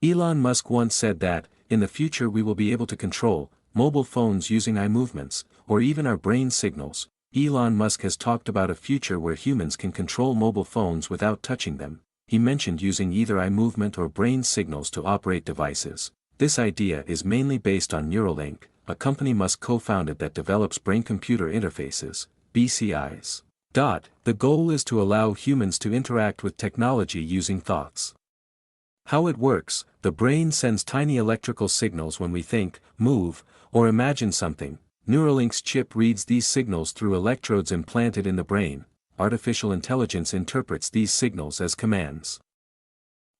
Elon Musk once said that, in the future we will be able to control mobile phones using eye movements, or even our brain signals. Elon Musk has talked about a future where humans can control mobile phones without touching them. He mentioned using either eye movement or brain signals to operate devices. This idea is mainly based on Neuralink, a company Musk co-founded that develops brain-computer interfaces, BCIs. The goal is to allow humans to interact with technology using thoughts. How it works: the brain sends tiny electrical signals when we think, move, or imagine something. Neuralink's chip reads these signals through electrodes implanted in the brain. Artificial intelligence interprets these signals as commands.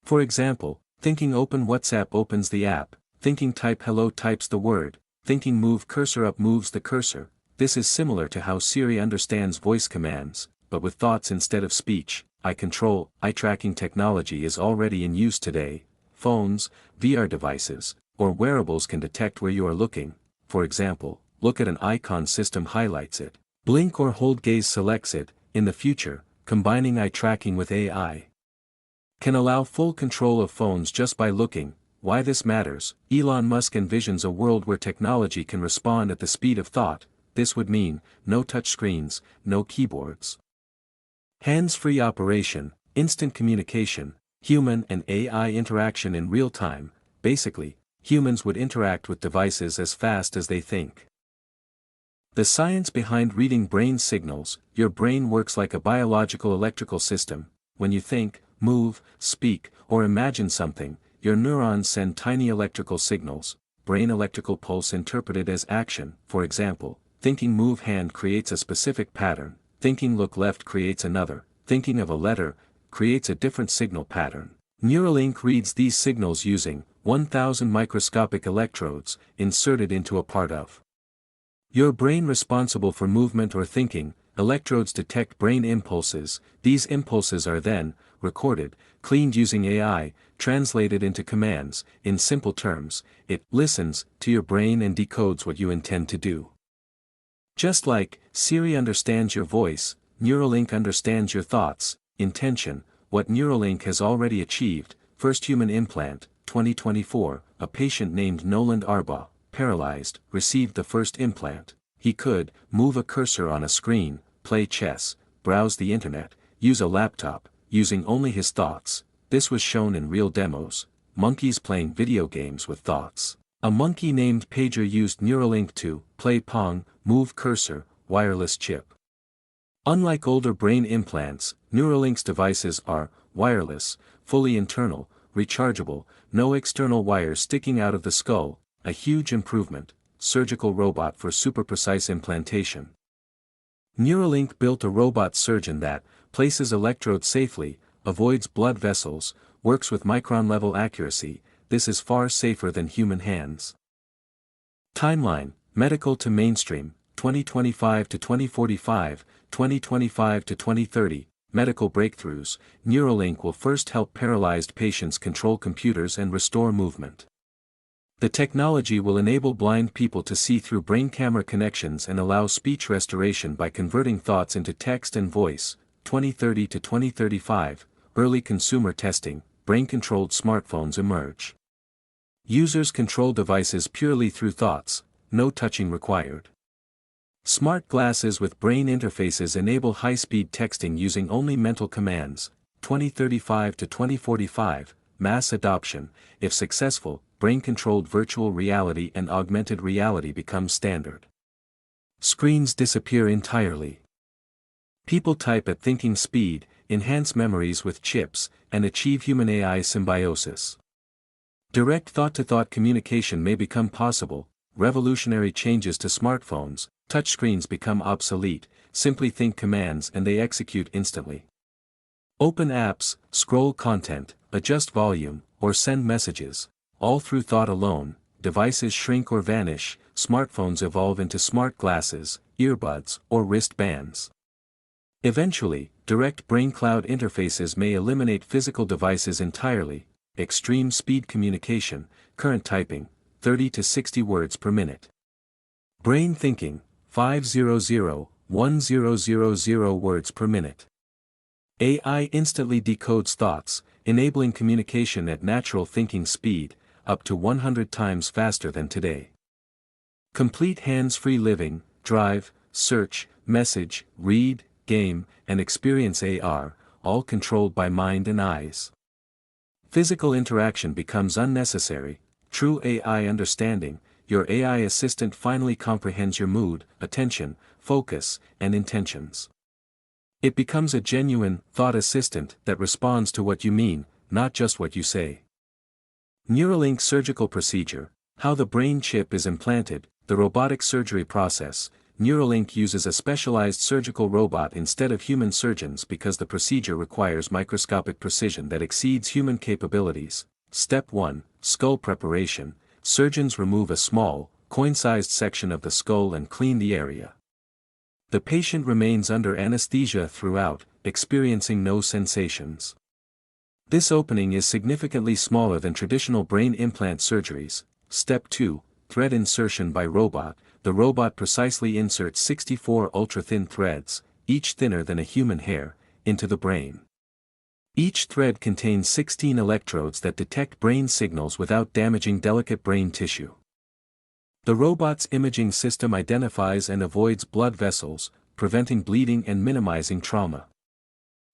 For example, thinking open WhatsApp opens the app, thinking type hello types the word, thinking move cursor up moves the cursor. This is similar to how Siri understands voice commands, but with thoughts instead of speech. Eye control, eye tracking technology is already in use today. Phones, VR devices, or wearables can detect where you are looking. For example, look at an icon system highlights it. Blink or hold gaze selects it. In the future, combining eye tracking with AI can allow full control of phones just by looking. Why this matters: Elon Musk envisions a world where technology can respond at the speed of thought. This would mean no touchscreens, no keyboards, hands-free operation, instant communication, human and AI interaction in real time. Basically, humans would interact with devices as fast as they think. The science behind reading brain signals: your brain works like a biological electrical system. When you think, move, speak, or imagine something, your neurons send tiny electrical signals. Brain electrical pulse interpreted as action. For example, thinking move hand creates a specific pattern, thinking look left creates another, thinking of a letter creates a different signal pattern. Neuralink reads these signals using 1,000 microscopic electrodes inserted into a part of your brain responsible for movement or thinking. Electrodes detect brain impulses. These impulses are then recorded, cleaned using AI, translated into commands. In simple terms, it listens to your brain and decodes what you intend to do. Just like Siri understands your voice, Neuralink understands your thoughts, intention. What Neuralink has already achieved: first human implant, 2024, a patient named Noland Arbaugh, paralyzed, received the first implant. He could move a cursor on a screen, play chess, browse the internet, use a laptop, using only his thoughts. This was shown in real demos. Monkeys playing video games with thoughts. A monkey named Pager used Neuralink to play Pong, move cursor, wireless chip. Unlike older brain implants, Neuralink's devices are wireless, fully internal, rechargeable, no external wires sticking out of the skull. A huge improvement. Surgical robot for super precise implantation. Neuralink built a robot surgeon that places electrodes safely, avoids blood vessels, works with micron-level accuracy. This is far safer than human hands. Timeline: medical to mainstream, 2025 to 2045, 2025 to 2030. Medical breakthroughs: Neuralink will first help paralyzed patients control computers and restore movement. The technology will enable blind people to see through brain camera connections and allow speech restoration by converting thoughts into text and voice. 2030 to 2035, early consumer testing: brain-controlled smartphones emerge. Users control devices purely through thoughts, no touching required. Smart glasses with brain interfaces enable high-speed texting using only mental commands. 2035 to 2045, mass adoption: if successful, brain-controlled virtual reality and augmented reality become standard. Screens disappear entirely. People type at thinking speed, enhance memories with chips, and achieve human-AI symbiosis. Direct thought-to-thought communication may become possible. Revolutionary changes to smartphones: touchscreens become obsolete, simply think commands and they execute instantly. Open apps, scroll content, adjust volume, or send messages, all through thought alone. Devices shrink or vanish. Smartphones evolve into smart glasses, earbuds, or wristbands. Eventually, direct brain cloud interfaces may eliminate physical devices entirely. Extreme speed communication: current typing, 30 to 60 words per minute. Brain thinking, 500, 1000 words per minute. AI instantly decodes thoughts, enabling communication at natural thinking speed, up to 100 times faster than today. Complete hands-free living, drive, search, message, read, game, and experience AR, all controlled by mind and eyes. Physical interaction becomes unnecessary. True AI understanding, your AI assistant finally comprehends your mood, attention, focus, and intentions. It becomes a genuine, thought assistant that responds to what you mean, not just what you say. Neuralink surgical procedure, how the brain chip is implanted, the robotic surgery process. Neuralink uses a specialized surgical robot instead of human surgeons because the procedure requires microscopic precision that exceeds human capabilities. Step 1, Skull preparation. Surgeons remove a small, coin-sized section of the skull and clean the area. The patient remains under anesthesia throughout, experiencing no sensations. This opening is significantly smaller than traditional brain implant surgeries. Step 2, Thread insertion by robot. The robot precisely inserts 64 ultra-thin threads, each thinner than a human hair, into the brain. Each thread contains 16 electrodes that detect brain signals without damaging delicate brain tissue. The robot's imaging system identifies and avoids blood vessels, preventing bleeding and minimizing trauma.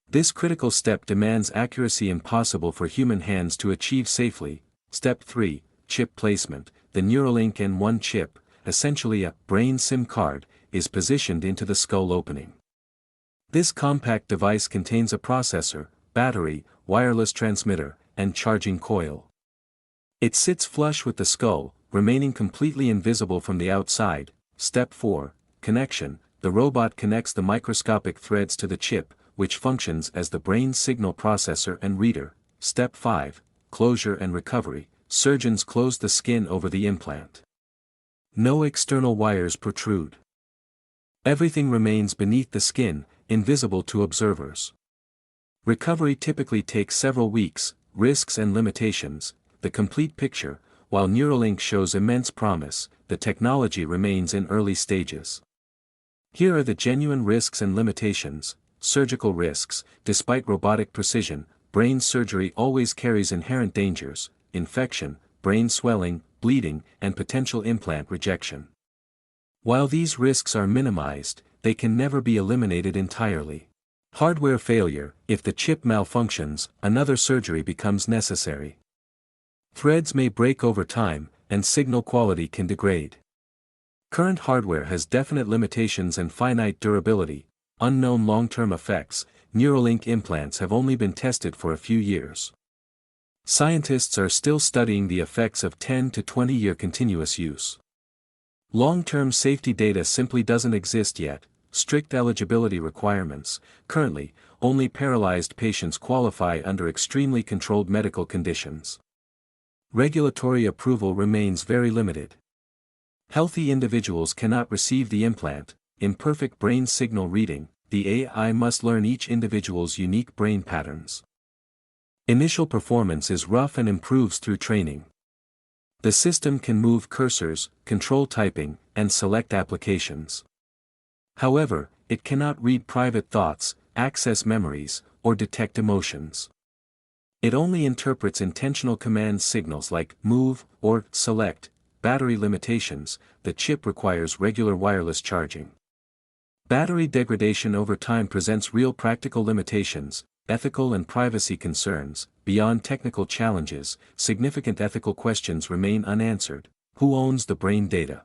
This critical step demands accuracy impossible for human hands to achieve safely. Step 3, Chip placement. The Neuralink N1 chip, essentially a brain SIM card, is positioned into the skull opening. This compact device contains a processor, battery, wireless transmitter, and charging coil. It sits flush with the skull, remaining completely invisible from the outside. Step 4, Connection. The robot connects the microscopic threads to the chip, which functions as the brain's signal processor and reader. Step 5, Closure and recovery. Surgeons close the skin over the implant. No external wires protrude. Everything remains beneath the skin, invisible to observers. Recovery typically takes several weeks. Risks and limitations. The complete picture. While Neuralink shows immense promise, the technology remains in early stages. Here are the genuine risks and limitations. Surgical risks. Despite robotic precision, brain surgery always carries inherent dangers: infection, brain swelling, bleeding, and potential implant rejection. While these risks are minimized, they can never be eliminated entirely. Hardware failure. If the chip malfunctions, another surgery becomes necessary. Threads may break over time, and signal quality can degrade. Current hardware has definite limitations and finite durability. Unknown long-term effects. Neuralink implants have only been tested for a few years. Scientists are still studying the effects of 10 to 20-year continuous use. Long-term safety data simply doesn't exist yet. Strict eligibility requirements. Currently, only paralyzed patients qualify under extremely controlled medical conditions. Regulatory approval remains very limited. Healthy individuals cannot receive the implant. Imperfect brain signal reading. The AI must learn each individual's unique brain patterns. Initial performance is rough and improves through training. The system can move cursors, control typing, and select applications. However, it cannot read private thoughts, access memories, or detect emotions. It only interprets intentional command signals like move or select. Battery limitations. The chip requires regular wireless charging. Battery degradation over time presents real practical limitations. Ethical and privacy concerns. Beyond technical challenges, significant ethical questions remain unanswered. Who owns the brain data?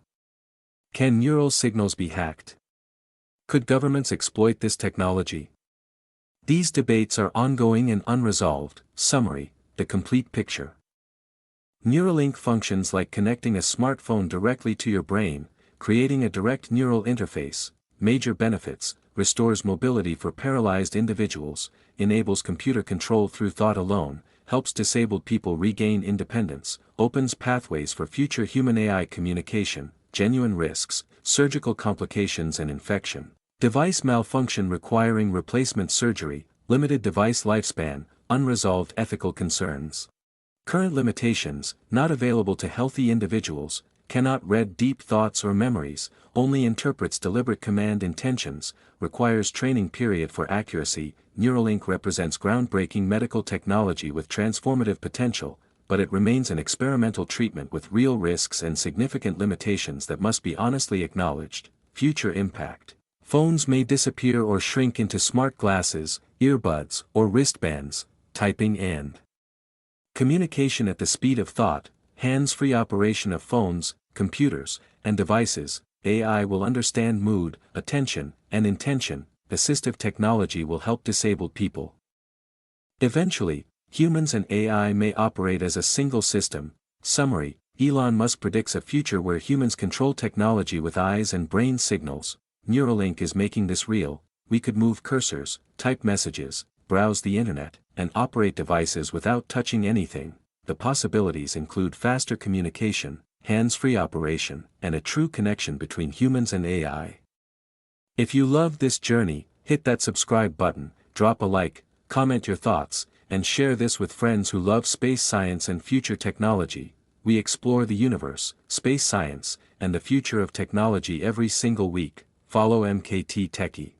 Can neural signals be hacked? Could governments exploit this technology? These debates are ongoing and unresolved. Summary: the complete picture. Neuralink functions like connecting a smartphone directly to your brain, creating a direct neural interface. Major benefits: restores mobility for paralyzed individuals, enables computer control through thought alone, helps disabled people regain independence, opens pathways for future human-AI communication. Genuine risks: surgical complications and infection. Device malfunction requiring replacement surgery, limited device lifespan, unresolved ethical concerns. Current limitations: not available to healthy individuals, cannot read deep thoughts or memories, only interprets deliberate command intentions, requires training period for accuracy. Neuralink represents groundbreaking medical technology with transformative potential, but it remains an experimental treatment with real risks and significant limitations that must be honestly acknowledged. Future impact. Phones may disappear or shrink into smart glasses, earbuds, or wristbands, typing and communication at the speed of thought, hands-free operation of phones, computers, and devices. AI will understand mood, attention, and intention. Assistive technology will help disabled people. Eventually, humans and AI may operate as a single system. Summary: Elon Musk predicts a future where humans control technology with eyes and brain signals. Neuralink is making this real. We could move cursors, type messages, browse the internet, and operate devices without touching anything. The possibilities include faster communication, hands-free operation, and a true connection between humans and AI. If you loved this journey, hit that subscribe button, drop a like, comment your thoughts, and share this with friends who love space science and future technology. We explore the universe, space science, and the future of technology every single week. Follow MKT Techy.